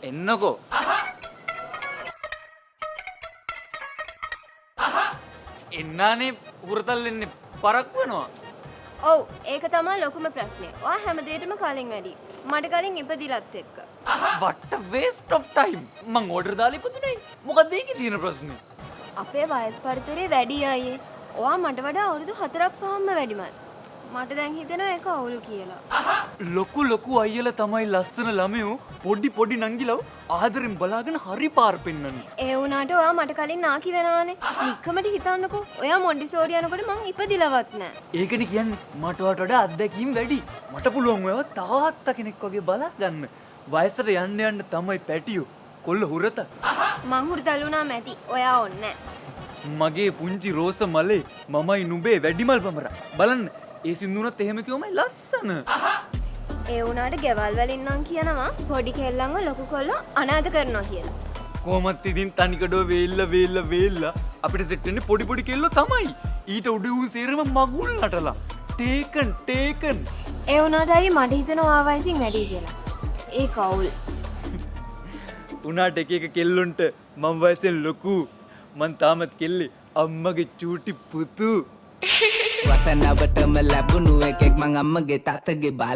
එන්නකෝ. එන්නානේ හුරතල් එන්නේ පරක් වෙනවා. ඔව් ඒක තමයි ලොකුම ප්‍රශ්නේ. ඔයා හැමදේටම කලින් වැඩි. මට කලින් ඉපදිලත් එක්ක. what a waste of time. මං ඕඩර් දාලා ඉපදුනේ. මොකක්ද ඒකේ තියෙන ප්‍රශ්නේ? අපේ වයස් පරිතරේ වැඩි අයියේ. ඔයා මට වඩා අවුරුදු 4ක් 5ක්ම වැඩිමයි. මට දැන් හිතෙනවා ඒක අවුල් කියලා. ලොකු අයියලා තමයි ලස්සන ළමයෝ පොඩි නංගිලව ආදරෙන් බලාගෙන හරි පාර පෙන්නන්නේ. ඒ වුණාට ඔයා මට කලින් නාකි වෙනවානේ. නික්කමට හිතන්නකෝ. ඔයා මොන්ටිසෝරි යනකොට මං ඉපදිලවත් නෑ. ඒකනේ කියන්නේ මට වඩා අත්දැකීම් වැඩි. මට පුළුවන් ඔයව තාත්තා කෙනෙක් වගේ බලා ගන්න. වයසට යන්න තමයි පැටියෝ. කොල්ල හුරත. මං හුරුතලුණා මැති. ඔයා ඕන්නේ මගේ පුංචි රෝස මලේ මමයි නුඹේ වැඩිමල් පමරා. බලන්න ඒ සින්දුනත් එහෙම කිව්වමයි ලස්සන. ඒ වුණාට ගෙවල් වලින් නම් කියනවා පොඩි කෙල්ලන්ව ලොකු කොල්ලෝ අනාථ කරනවා කියලා. කොහොමත් ඉතින් තනිකඩෝ වේල්ල අපිට සෙට් වෙන්නේ පොඩි කෙල්ලෝ තමයි. ඊට උඩ ඌ සේරම මගුල් නටලා. ටේකන්. ඒ වුණාට අයියේ මට හිතෙනවා ආ වයසින් වැඩි කියලා. ඒ කවුල්. උනාට එක කෙල්ලොන්ට මම වයසෙන් ලොකු. මං තාමත් කෙල්ලේ අම්මගේ චූටි පුතු. වසනවටම ලැබුණු එකෙක් මං අම්මගේ තාත්තගේ බාල